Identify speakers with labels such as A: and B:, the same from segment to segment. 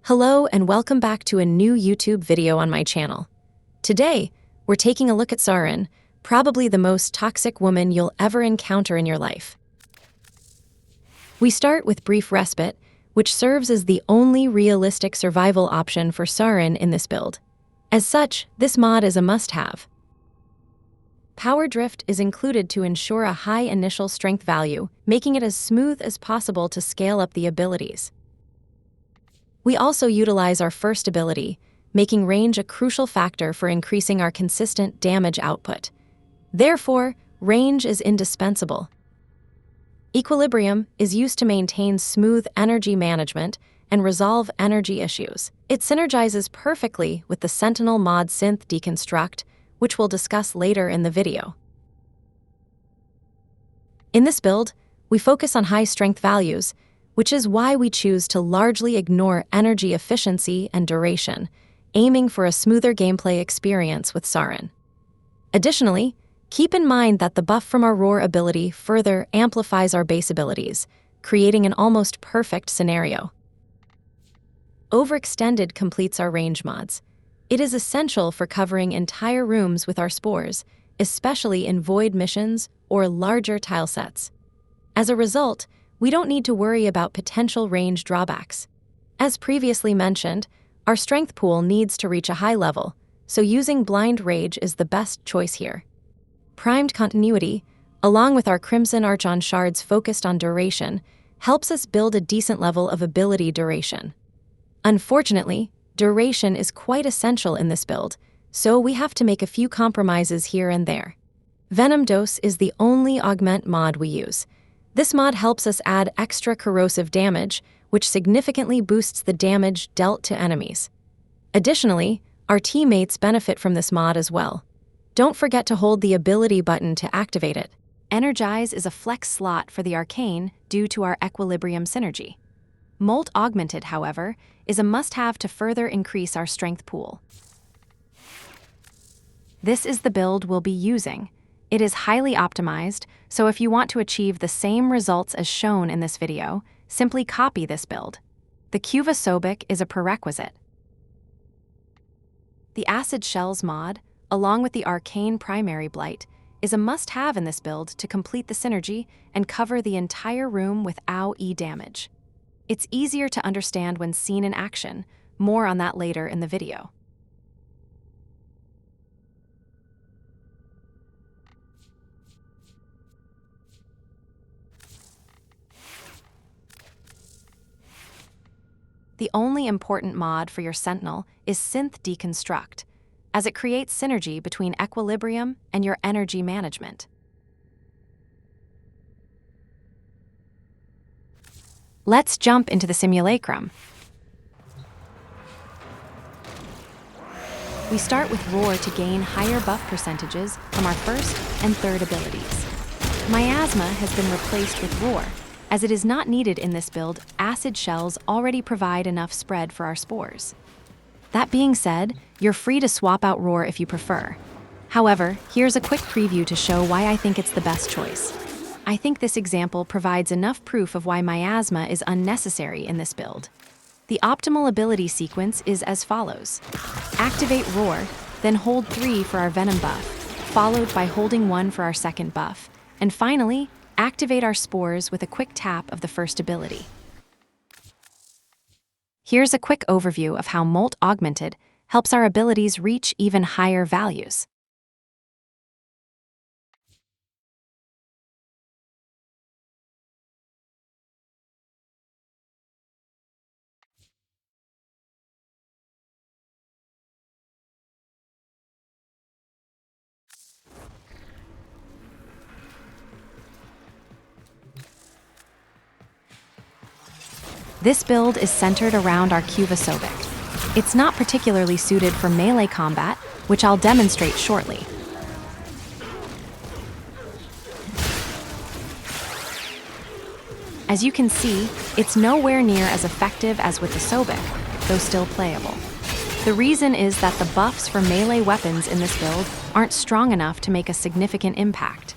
A: Hello and welcome back to a new YouTube video on my channel. Today, we're taking a look at Saryn, probably the most toxic woman you'll ever encounter in your life. We start with Brief Respite, which serves as the only realistic survival option for Saryn in this build. As such, this mod is a must-have. Power Drift is included to ensure a high initial strength value, making it as smooth as possible to scale up the abilities. We also utilize our first ability, making range a crucial factor for increasing our consistent damage output. Therefore, range is indispensable. Equilibrium is used to maintain smooth energy management and resolve energy issues. It synergizes perfectly with the Sentinel mod SYNTH DECONSTRUCT, which we'll discuss later in the video. In this build, we focus on high strength values, which is why we choose to largely ignore energy efficiency and duration, aiming for a smoother gameplay experience with Saryn. Additionally, keep in mind that the buff from our Roar ability further amplifies our base abilities, creating an almost perfect scenario. Overextended completes our range mods. It is essential for covering entire rooms with our spores, especially in void missions or larger tilesets. As a result, we don't need to worry about potential range drawbacks. As previously mentioned, our strength pool needs to reach a high level, so using Blind Rage is the best choice here. Primed Continuity, along with our Crimson Archon shards focused on duration, helps us build a decent level of ability duration. Unfortunately, duration is quite essential in this build, so we have to make a few compromises here and there. Venom Dose is the only augment mod we use. This mod helps us add extra corrosive damage, which significantly boosts the damage dealt to enemies. Additionally, our teammates benefit from this mod as well. Don't forget to hold the ability button to activate it. Energize is a flex slot for the arcane due to our equilibrium synergy. Molt Augmented, however, is a must-have to further increase our strength pool. This is the build we'll be using. It is highly optimized, so if you want to achieve the same results as shown in this video, simply copy this build. The SOBEK is a prerequisite. The Acid Shells mod, along with the Arcane Primary Blight, is a must-have in this build to complete the synergy and cover the entire room with AoE damage. It's easier to understand when seen in action, more on that later in the video. The only important mod for your Sentinel is SYNTH DECONSTRUCT, as it creates synergy between equilibrium and your energy management. Let's jump into the Simulacrum. We start with Roar to gain higher buff percentages from our first and third abilities. Miasma has been replaced with Roar. As it is not needed in this build, Acid Shells already provide enough spread for our spores. That being said, you're free to swap out Roar if you prefer. However, here's a quick preview to show why I think it's the best choice. I think this example provides enough proof of why Miasma is unnecessary in this build. The optimal ability sequence is as follows. Activate Roar, then hold 3 for our Venom buff, followed by holding 1 for our second buff, and finally, activate our spores with a quick tap of the first ability. Here's a quick overview of how Molt Augmented helps our abilities reach even higher values. This build is centered around our SOBEK. It's not particularly suited for melee combat, which I'll demonstrate shortly. As you can see, it's nowhere near as effective as with the SOBEK, though still playable. The reason is that the buffs for melee weapons in this build aren't strong enough to make a significant impact.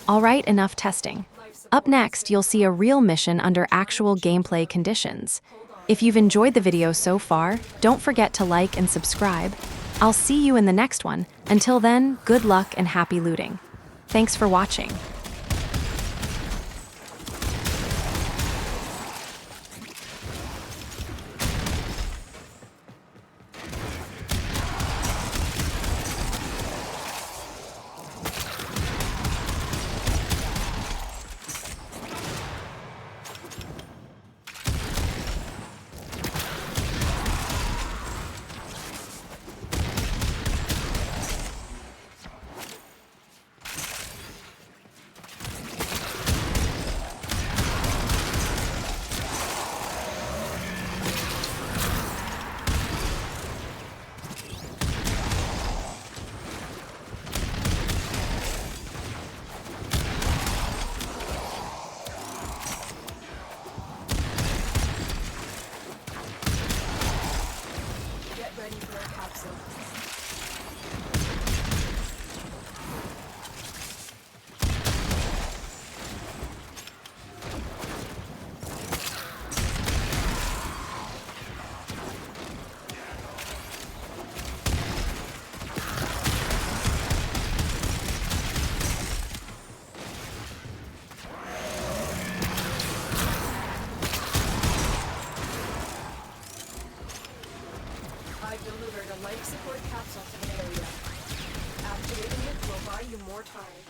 A: All right, enough testing. Up next, you'll see a real mission under actual gameplay conditions. If you've enjoyed the video so far, don't forget to like and subscribe. I'll see you in the next one. Until then, good luck and happy looting. Thanks for watching.
B: I've delivered a life support capsule to the area. Activating it will buy you more time.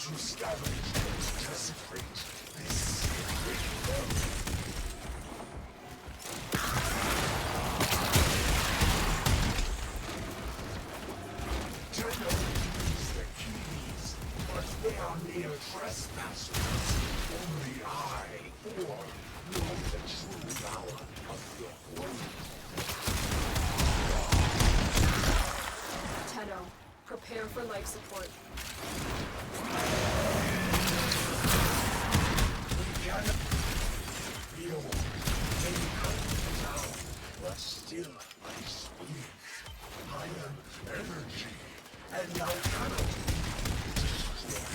C: To scavenge and desecrate this sacred earth. Tenno use the keys, but they are mere trespassers. Only I, or know the true power of your word.
B: Tenno, prepare for life support.
C: Feel any cut down, but still I speak. I am energy, and I cannot be destroyed.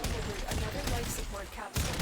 B: Delivered another life support capsule.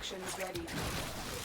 B: extractions ready.